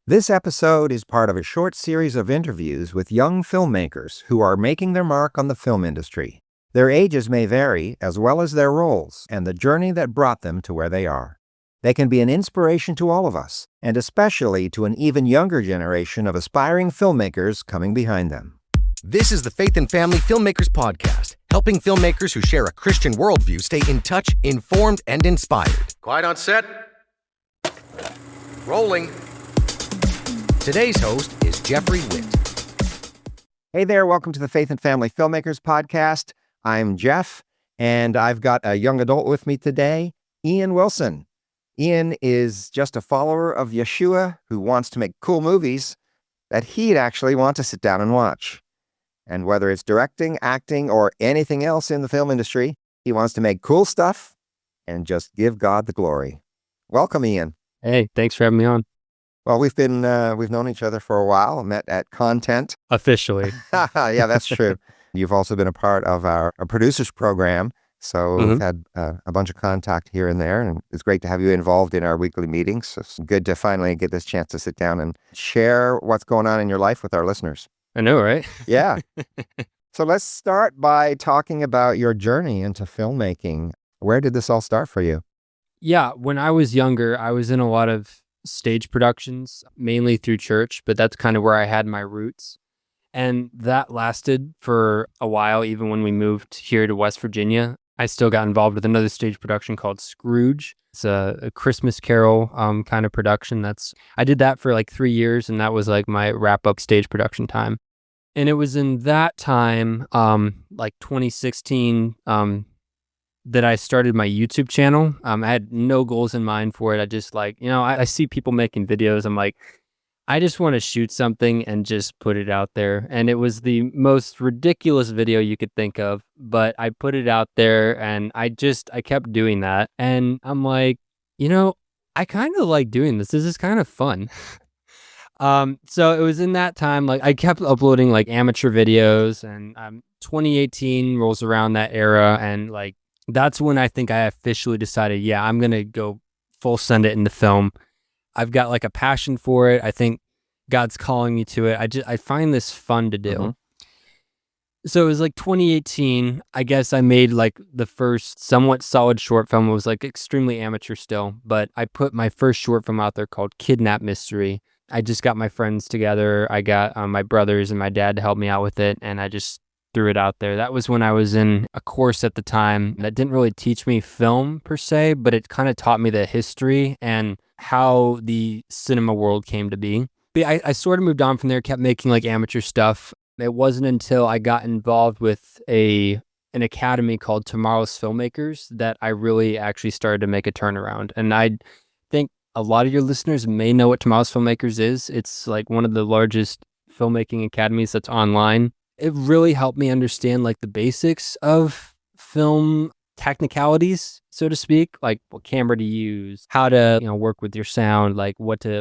This episode is part of a short series of interviews with young filmmakers who are making their mark on the film industry. Their ages may vary, as well as their roles and the journey that brought them to where they are. They can be an inspiration to all of us, and especially to an even younger generation of aspiring filmmakers coming behind them. This is the Faith and Family Filmmakers Podcast, helping filmmakers who share a Christian worldview stay in touch, informed, and inspired. Quiet on set. Rolling. Today's host is Geoffrey Whitt. Hey there, welcome to the Faith and Family Filmmakers Podcast. I'm Jeff, and I've got a young adult with me today, Ian Wilson. Ian is just a follower of Yeshua who wants to make cool movies that he'd actually want to sit down and watch. And whether it's directing, acting, or anything else in the film industry, he wants to make cool stuff and just give God the glory. Welcome, Ian. Hey, thanks for having me on. Well, we've known each other for a while, met at Content. Officially. Yeah, that's true. You've also been a part of our producers program, so we've had a bunch of contact here and there, and it's great to have you involved in our weekly meetings. So it's good to finally get this chance to sit down and share what's going on in your life with our listeners. I know, right? Yeah. So let's start by talking about your journey into filmmaking. Where did this all start for you? Yeah, when I was younger, I was in a lot of stage productions, mainly through church, but that's kind of where I had my roots. And that lasted for a while, even when we moved here to West Virginia. I still got involved with another stage production called Scrooge. It's a Christmas Carol kind of production. I did that for like 3 years, and that was like my wrap-up stage production time. And it was in that time, like 2016, that I started my YouTube channel. I had no goals in mind for it. I just I see people making videos. I'm like, I just want to shoot something and just put it out there. And it was the most ridiculous video you could think of, but I put it out there and I kept doing that. And I'm like, I kind of like doing this. This is kind of fun. So it was in that time, like I kept uploading like amateur videos, and 2018 rolls around, that era, and like that's when I think I officially decided, yeah, I'm going to go full send it into film. I've got like a passion for it. I think God's calling me to it. I find this fun to do. Mm-hmm. So it was like 2018. I guess I made like the first somewhat solid short film. It was like extremely amateur still, but I put my first short film out there called Kidnap Mystery. I just got my friends together. I got my brothers and my dad to help me out with it, and I just threw it out there. That was when I was in a course at the time that didn't really teach me film per se, but it kind of taught me the history and how the cinema world came to be. But I sort of moved on from there, kept making like amateur stuff. It wasn't until I got involved with an academy called Tomorrow's Filmmakers that I really actually started to make a turnaround. And I think a lot of your listeners may know what Tomorrow's Filmmakers is. It's like one of the largest filmmaking academies that's online. It really helped me understand like the basics of film technicalities, so to speak, like what camera to use, how to work with your sound, like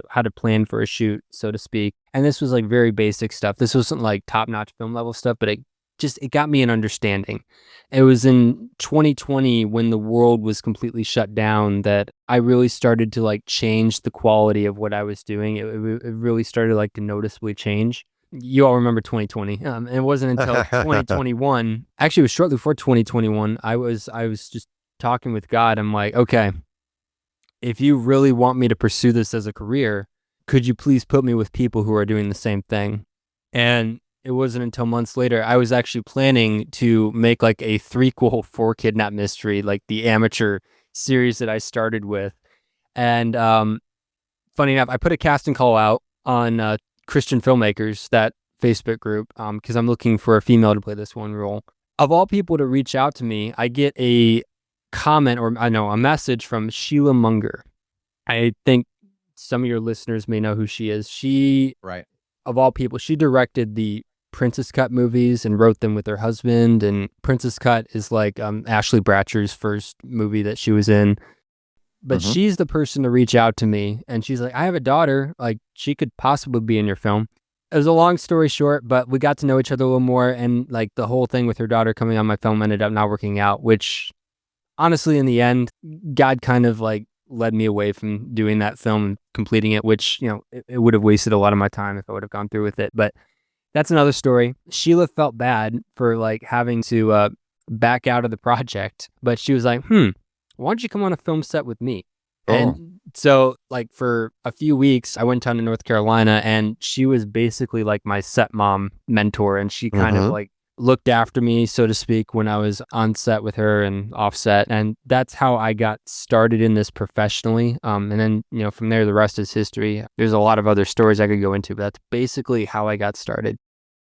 how to plan for a shoot, so to speak. And this was like very basic stuff. This wasn't like top-notch film level stuff, but it got me an understanding. It was in 2020 when the world was completely shut down that I really started to like change the quality of what I was doing. It really started like to noticeably change. You all remember 2020. It wasn't until 2021. Actually, it was shortly before 2021. I was just talking with God. I'm like, okay, if you really want me to pursue this as a career, could you please put me with people who are doing the same thing? And it wasn't until months later, I was actually planning to make like a threequel for Kidnap Mystery, like the amateur series that I started with. And funny enough, I put a casting call out on Christian Filmmakers, that Facebook group, because I'm looking for a female to play this one role. Of all people to reach out to me, I get a comment, or a message from Sheila Munger. I think some of your listeners may know who she is. Right. Of all people, she directed the Princess Cut movies and wrote them with her husband. And Princess Cut is like Ashley Bratcher's first movie that she was in. But she's the person to reach out to me, and she's like, I have a daughter, like she could possibly be in your film. It was a long story short, but we got to know each other a little more, and like the whole thing with her daughter coming on my film ended up not working out, which honestly, in the end, God kind of like led me away from doing that film and completing it, which, it would have wasted a lot of my time if I would have gone through with it. But that's another story. Sheila felt bad for like having to back out of the project, but she was like, why don't you come on a film set with me? Oh. And so like for a few weeks, I went down to North Carolina, and she was basically like my set mom mentor, and she kind of like looked after me, so to speak, when I was on set with her and offset. And that's how I got started in this professionally. And then, from there, the rest is history. There's a lot of other stories I could go into, but that's basically how I got started.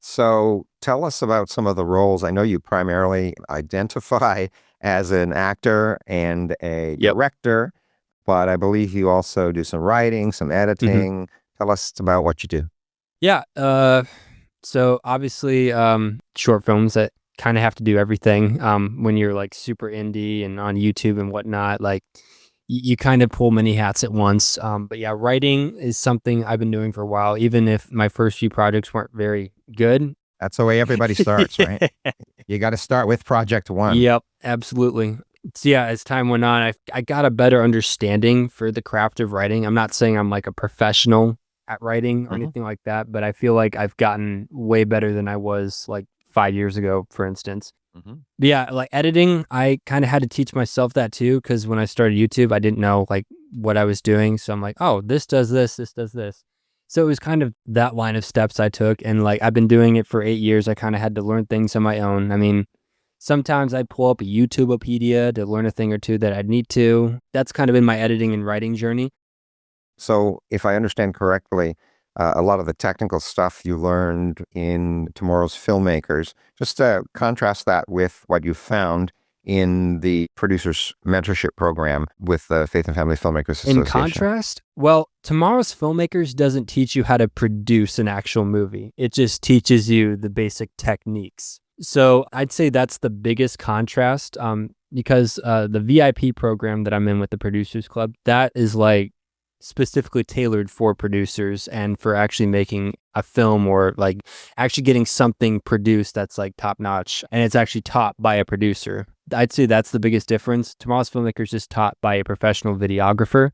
So tell us about some of the roles. I know you primarily identify as an actor and a director, but I believe you also do some writing, some editing. Tell us about what you do. Yeah. So obviously, short films that kind of have to do everything. When you're like super indie and on YouTube and whatnot, like you kind of pull many hats at once. But yeah, writing is something I've been doing for a while, even if my first few projects weren't very good. That's the way everybody starts, right? You got to start with project one. Yep, absolutely. So yeah, as time went on, I got a better understanding for the craft of writing. I'm not saying I'm like a professional at writing or anything like that, but I feel like I've gotten way better than I was like 5 years ago, for instance. But yeah, like editing, I kind of had to teach myself that too, because when I started YouTube, I didn't know like what I was doing. So I'm like, oh, this does this, this does this. So it was kind of that line of steps I took. And like, I've been doing it for 8 years. I kind of had to learn things on my own. I mean, sometimes I'd pull up a YouTubeopedia to learn a thing or two that I'd need to. That's kind of been my editing and writing journey. So if I understand correctly, a lot of the technical stuff you learned in Tomorrow's Filmmakers, just to contrast that with what you found in the producer's mentorship program with the Faith and Family Filmmakers Association. In contrast, well, Tomorrow's Filmmakers doesn't teach you how to produce an actual movie. It just teaches you the basic techniques. So I'd say that's the biggest contrast, because the VIP program that I'm in with the Producers Club, that is like specifically tailored for producers and for actually making a film, or like actually getting something produced that's like top notch, and it's actually taught by a producer. I'd say that's the biggest difference. Tomorrow's Filmmakers is taught by a professional videographer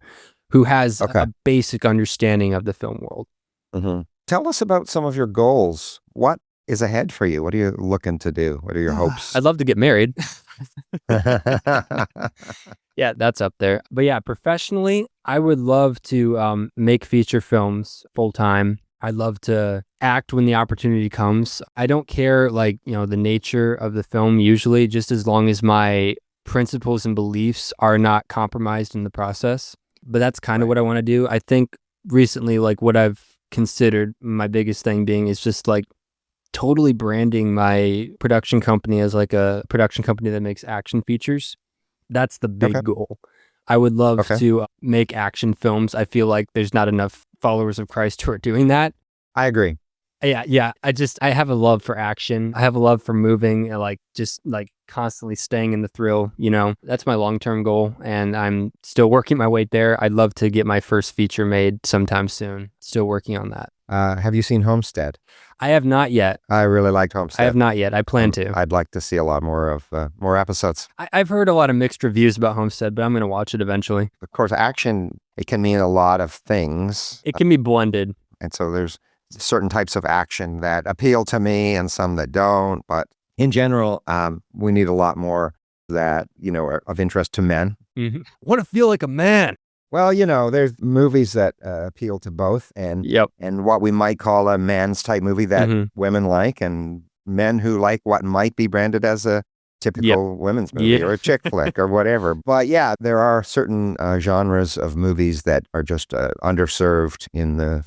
who has a basic understanding of the film world. Tell us about some of your goals. What is ahead for you? What are you looking to do? What are your hopes? I'd love to get married. Yeah, that's up there. But yeah, professionally, I would love to make feature films full time. I'd love to act when the opportunity comes. I don't care, like, the nature of the film usually, just as long as my principles and beliefs are not compromised in the process. But that's kind of what I want to do. I think recently, like, what I've considered my biggest thing being is just like totally branding my production company as like a production company that makes action features. That's the big goal. I would love to make action films. I feel like there's not enough followers of Christ who are doing that. I agree. Yeah. I have a love for action. I have a love for moving and like just like constantly staying in the thrill. That's my long-term goal, and I'm still working my way there. I'd love to get my first feature made sometime soon. Still working on that. Have you seen Homestead? I have not yet. I really liked Homestead. I have not yet. I plan to. I'd like to see a lot more of more episodes. I've heard a lot of mixed reviews about Homestead, but I'm going to watch it eventually. Of course, action, it can mean a lot of things. It can be blended. And so there's certain types of action that appeal to me and some that don't. But in general, we need a lot more that, are of interest to men. I want to feel like a man. Well, there's movies that appeal to both, and what we might call a man's type movie that women like, and men who like what might be branded as a typical women's movie or a chick flick or whatever. But yeah, there are certain genres of movies that are just underserved in the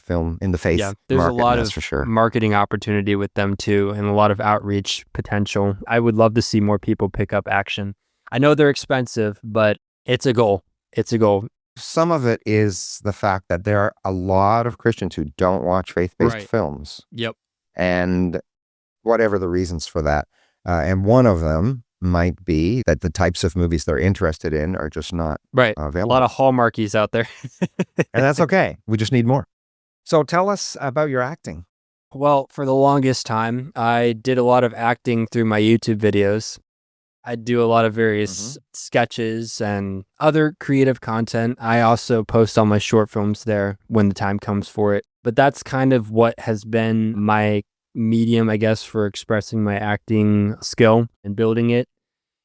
faith there's market, a lot that's of for sure. Marketing opportunity with them too, and a lot of outreach potential. I would love to see more people pick up action. I know they're expensive, but it's a goal. It's a goal. Some of it is the fact that there are a lot of Christians who don't watch faith-based films. Yep. And whatever the reasons for that. And one of them might be that the types of movies they're interested in are just not available. A lot of Hallmarkies out there. And that's okay. We just need more. So tell us about your acting. Well, for the longest time, I did a lot of acting through my YouTube videos. I do a lot of various sketches and other creative content. I also post all my short films there when the time comes for it. But that's kind of what has been my medium, I guess, for expressing my acting skill and building it.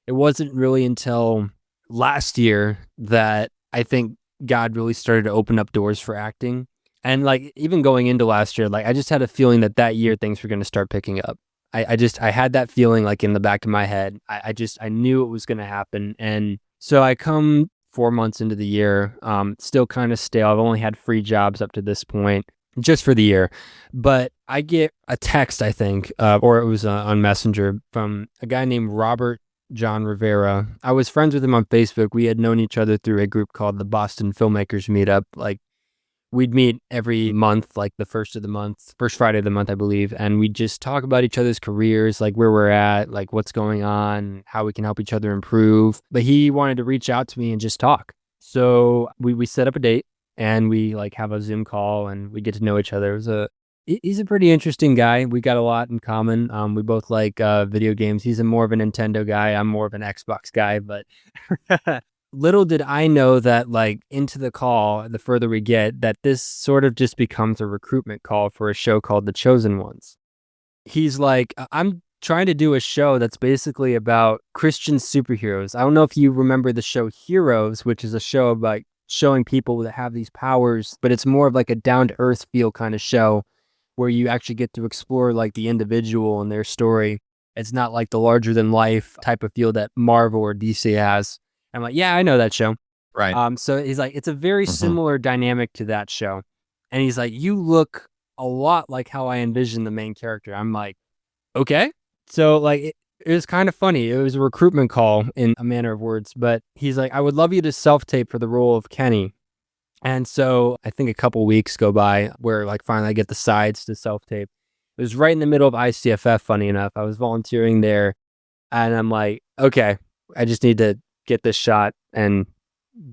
It wasn't really until last year that I think God really started to open up doors for acting. And like even going into last year, like I just had a feeling that year things were going to start picking up. I had that feeling like in the back of my head. I knew it was going to happen. And so I come 4 months into the year, still kind of stale. I've only had free jobs up to this point just for the year. But I get a text, I think, or it was on Messenger from a guy named Robert John Rivera. I was friends with him on Facebook. We had known each other through a group called the Boston Filmmakers Meetup. Like we'd meet every month, like the first Friday of the month, I believe. And we'd just talk about each other's careers, like where we're at, like what's going on, how we can help each other improve. But he wanted to reach out to me and just talk. So we set up a date and we like have a Zoom call and we get to know each other. He's a pretty interesting guy. We got a lot in common. We both like video games. He's more of a Nintendo guy. I'm more of an Xbox guy. But little did I know that like into the call, the further we get, that this sort of just becomes a recruitment call for a show called The Chosen Ones. He's like, I'm trying to do a show that's basically about Christian superheroes. I don't know if you remember the show Heroes, which is a show about showing people that have these powers, but it's more of like a down-to-earth feel kind of show where you actually get to explore like the individual and their story. It's not like the larger than life type of feel that Marvel or DC has. I'm like, yeah, I know that show. Right. So he's like, it's a very similar dynamic to that show. And he's like, you look a lot like how I envision the main character. I'm like, okay. So like, it was kind of funny. It was a recruitment call in a manner of words, but he's like, I would love you to self-tape for the role of Kenny. And so I think a couple weeks go by where like finally I get the sides to self-tape. It was right in the middle of ICFF, funny enough. I was volunteering there and I'm like, okay, I just need to get this shot and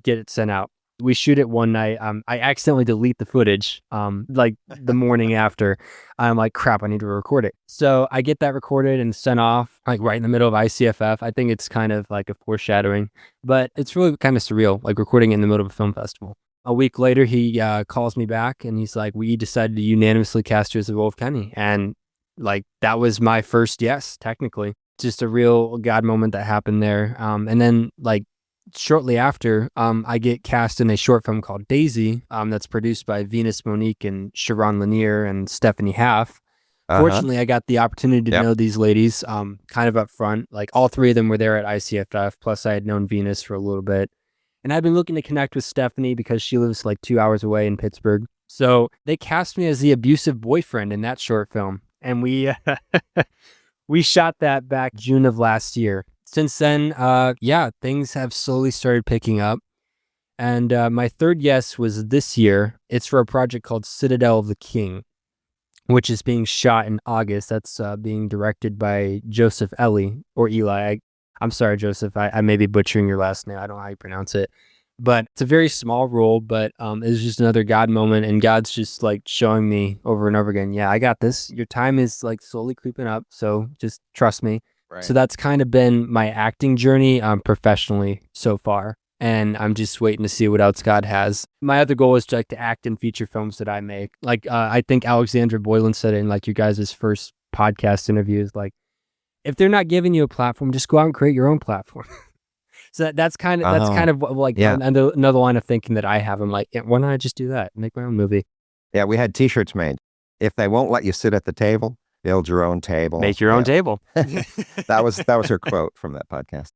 get it sent out. We shoot it one night. I accidentally delete the footage like the morning after. I'm like, crap, I need to record it. So I get that recorded and sent off like right in the middle of ICFF. I think it's kind of like a foreshadowing, but it's really kind of surreal, like recording in the middle of a film festival. A week later, he calls me back and he's like, we decided to unanimously cast you as the role of Kenny. And like, that was my first yes, technically. Just a real God moment that happened there. And then like shortly after, I get cast in a short film called Daisy that's produced by Venus Monique and Sharon Lanier and Stephanie Half. Fortunately, I got the opportunity to know these ladies kind of up front. Like all three of them were there at ICFF, plus I had known Venus for a little bit. And I've been looking to connect with Stephanie because she lives like 2 hours away in Pittsburgh. So they cast me as the abusive boyfriend in that short film. And we we shot that back June of last year. Since then, things have slowly started picking up. And my third yes was this year. It's for a project called Citadel of the King, which is being shot in August. That's being directed by Joseph Eli. I'm sorry, Joseph. I may be butchering your last name. I don't know how you pronounce it. But it's a very small role, but it's just another God moment. And God's just like showing me over and over again, yeah, I got this. Your time is like slowly creeping up. So just trust me. Right. So that's kind of been my acting journey professionally so far. And I'm just waiting to see what else God has. My other goal is to act in feature films that I make. Like I think Alexandra Boylan said in like your guys' first podcast interviews, like, if they're not giving you a platform, just go out and create your own platform. So that's kind of like another line of thinking that I have. I'm like, why don't I just do that? Make my own movie. Yeah, we had T-shirts made. If they won't let you sit at the table, build your own table. Make your own table. That was her quote from that podcast.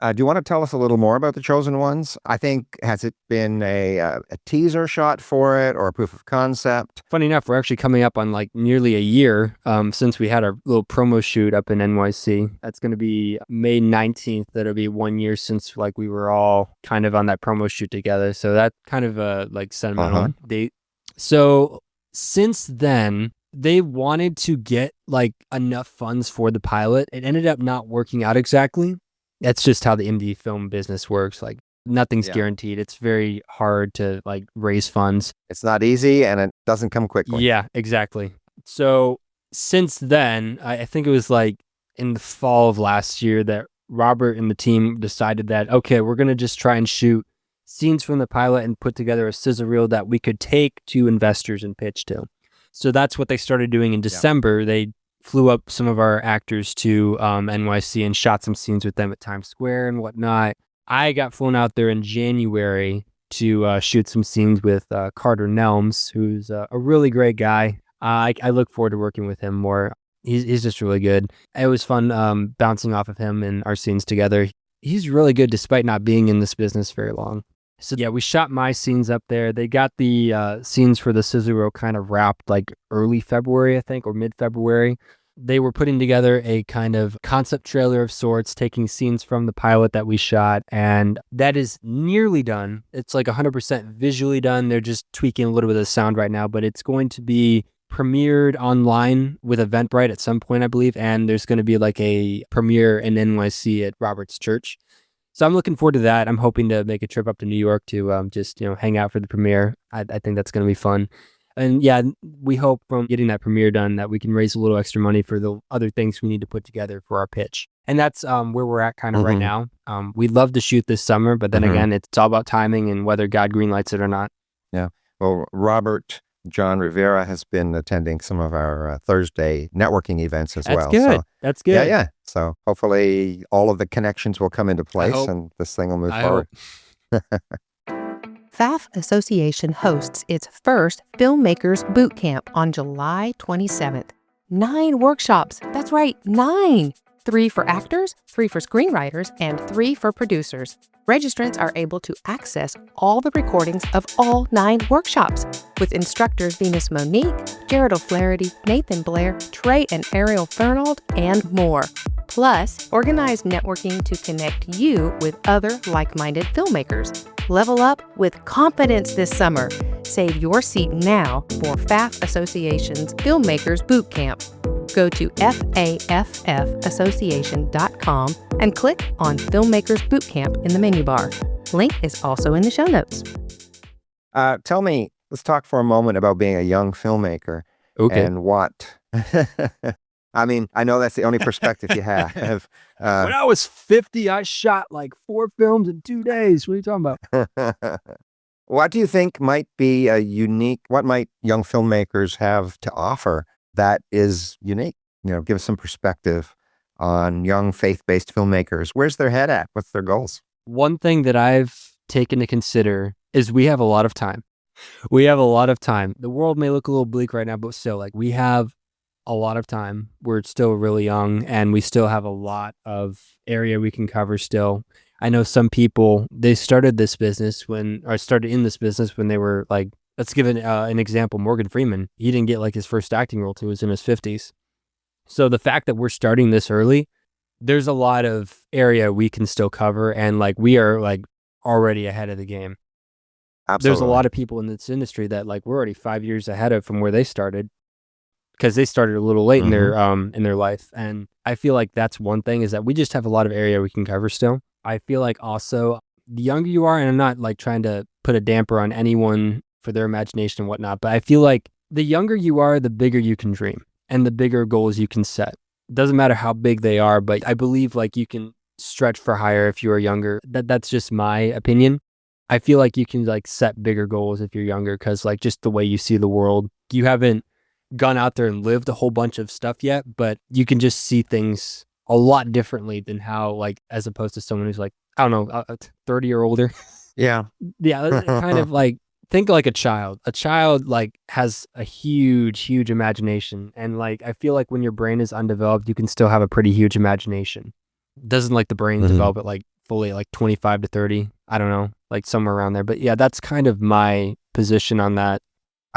Do you want to tell us a little more about The Chosen Ones? I think, has it been a teaser shot for it or a proof of concept? Funny enough, we're actually coming up on like nearly a year since we had our little promo shoot up in NYC. That's going to be May 19th. That'll be 1 year since like we were all kind of on that promo shoot together. So that's kind of a like sentimental date. So since then, they wanted to get like enough funds for the pilot. It ended up not working out exactly. That's just how the indie film business works. Like nothing's guaranteed. It's very hard to like raise funds. It's not easy and it doesn't come quickly. Yeah, exactly. So since then, I think it was like in the fall of last year that Robert and the team decided that, okay, we're going to just try and shoot scenes from the pilot and put together a sizzle reel that we could take to investors and pitch to. So that's what they started doing in December. They flew up some of our actors to NYC and shot some scenes with them at Times Square and whatnot. I got flown out there in January to shoot some scenes with Carter Nelms, who's a really great guy. I look forward to working with him more. He's just really good. It was fun bouncing off of him and our scenes together. He's really good despite not being in this business very long. So yeah, we shot my scenes up there. They got the scenes for the sizzle reel kind of wrapped like early February, I think, or mid-February. They were putting together a kind of concept trailer of sorts, taking scenes from the pilot that we shot, and that is nearly done. It's like 100% visually done. They're just tweaking a little bit of the sound right now, but it's going to be premiered online with Eventbrite at some point, I believe, and there's going to be like a premiere in NYC at Robert's Church. So I'm looking forward to that. I'm hoping to make a trip up to New York to just hang out for the premiere. I think that's going to be fun. And yeah, we hope from getting that premiere done that we can raise a little extra money for the other things we need to put together for our pitch. And that's where we're at kind of right now. We'd love to shoot this summer, but then again, it's all about timing and whether God greenlights it or not. Yeah. Well, Robert John Rivera has been attending some of our Thursday networking events as well. That's good. So, that's good. Yeah. So hopefully all of the connections will come into place and this thing will move forward. FAF Association hosts its first Filmmakers Boot Camp on July 27th. 9 workshops. That's right, 9. 3 for actors, 3 for screenwriters, and 3 for producers. Registrants are able to access all the recordings of all 9 workshops with instructors Venus Monique, Jared O'Flaherty, Nathan Blair, Trey and Ariel Fernald, and more. Plus, organized networking to connect you with other like-minded filmmakers. Level up with confidence this summer. Save your seat now for FAF Association's Filmmakers Boot Camp. Go to faffassociation.com and click on Filmmakers Boot Camp in the menu bar. Link is also in the show notes. Tell me, let's talk for a moment about being a young filmmaker. Okay. And what... I mean, I know that's the only perspective you have. When I was 50, I shot like 4 films in 2 days. What are you talking about? What do you think might be what might young filmmakers have to offer that is unique? Give us some perspective on young faith-based filmmakers. Where's their head at? What's their goals? One thing that I've taken to consider is we have a lot of time. We have a lot of time. The world may look a little bleak right now, but still, like, we have a lot of time. We're still really young and we still have a lot of area we can cover still. I know some people, they started in this business when they were like, let's give an example, Morgan Freeman. He didn't get like his first acting role till he was in his 50s. So the fact that we're starting this early, there's a lot of area we can still cover and like we are like already ahead of the game. Absolutely. There's a lot of people in this industry that like we're already 5 years ahead of from where they started, because they started a little late in their life. And I feel like that's one thing, is that we just have a lot of area we can cover still. I feel like also the younger you are, and I'm not like trying to put a damper on anyone for their imagination and whatnot, but I feel like the younger you are, the bigger you can dream and the bigger goals you can set. It doesn't matter how big they are, but I believe like you can stretch for higher if you are younger. That's just my opinion. I feel like you can like set bigger goals if you're younger, because like just the way you see the world, you haven't gone out there and lived a whole bunch of stuff yet, but you can just see things a lot differently than how, like, as opposed to someone who's like, I don't know, 30 or older. Yeah. Yeah. Kind of like, think like a child. A child like has a huge imagination. And like, I feel like when your brain is undeveloped, you can still have a pretty huge imagination. Doesn't like the brain develop it like fully like 25 to 30. I don't know, like somewhere around there. But yeah, that's kind of my position on that.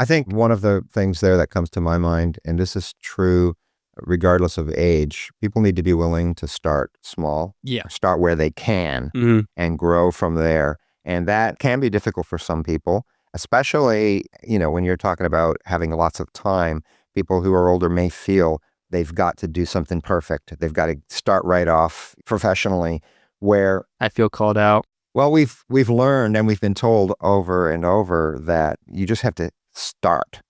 I think one of the things there that comes to my mind, and this is true regardless of age, people need to be willing to start small, start where they can and grow from there. And that can be difficult for some people, especially, when you're talking about having lots of time. People who are older may feel they've got to do something perfect. They've got to start right off professionally, where I feel called out. Well, we've learned and we've been told over and over that you just have to start.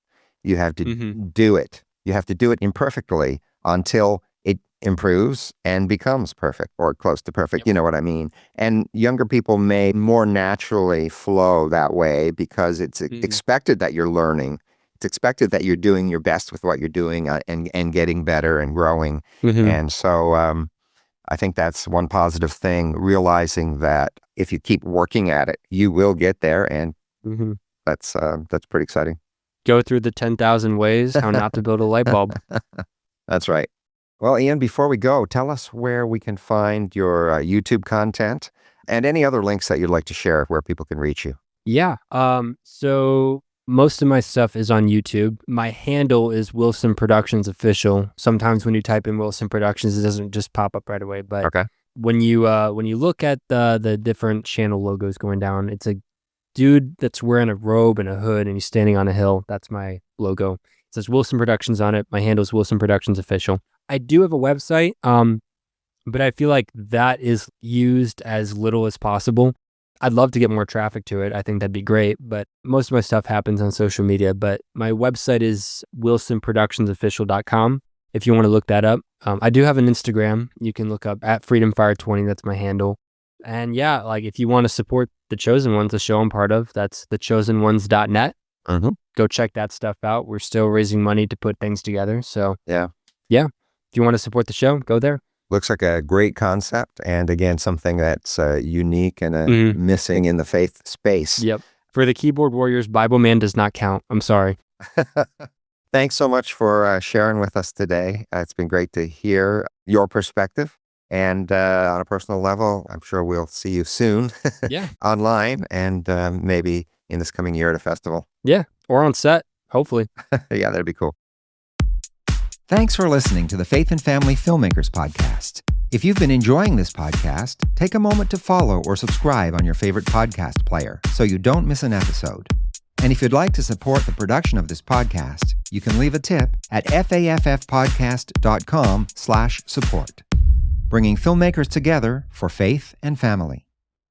You have to do it. You have to do it imperfectly until it improves and becomes perfect or close to perfect. Yep. You know what I mean? And younger people may more naturally flow that way because it's expected that you're learning. It's expected that you're doing your best with what you're doing and getting better and growing. And so I think that's one positive thing, realizing that if you keep working at it, you will get there. And that's pretty exciting. Go through the 10,000 ways how not to build a light bulb. That's right. Well, Ian, before we go, tell us where we can find your YouTube content and any other links that you'd like to share where people can reach you. Yeah. So most of my stuff is on YouTube. My handle is Wilson Productions Official. Sometimes when you type in Wilson Productions, it doesn't just pop up right away. But when you look at the different channel logos going down, it's a dude that's wearing a robe and a hood and he's standing on a hill. That's my logo. It says Wilson Productions on it. My handle is Wilson Productions Official. I do have a website, but I feel like that is used as little as possible. I'd love to get more traffic to it. I think that'd be great, but most of my stuff happens on social media. But my website is wilsonproductionsofficial.com if you want to look that up. I do have an Instagram. You can look up at FreedomFire20. That's my handle. And yeah, like if you want to support The Chosen Ones, the show I'm part of, that's thechosenones.net. Go check that stuff out. We're still raising money to put things together. So yeah. If you want to support the show, go there. Looks like a great concept. And again, something that's unique and missing in the faith space. Yep. For the keyboard warriors, Bible Man does not count. I'm sorry. Thanks so much for sharing with us today. It's been great to hear your perspective. And on a personal level, I'm sure we'll see you soon online and maybe in this coming year at a festival. Yeah. Or on set, hopefully. Yeah, that'd be cool. Thanks for listening to the Faith and Family Filmmakers Podcast. If you've been enjoying this podcast, take a moment to follow or subscribe on your favorite podcast player so you don't miss an episode. And if you'd like to support the production of this podcast, you can leave a tip at faffpodcast.com/support. Bringing filmmakers together for faith and family.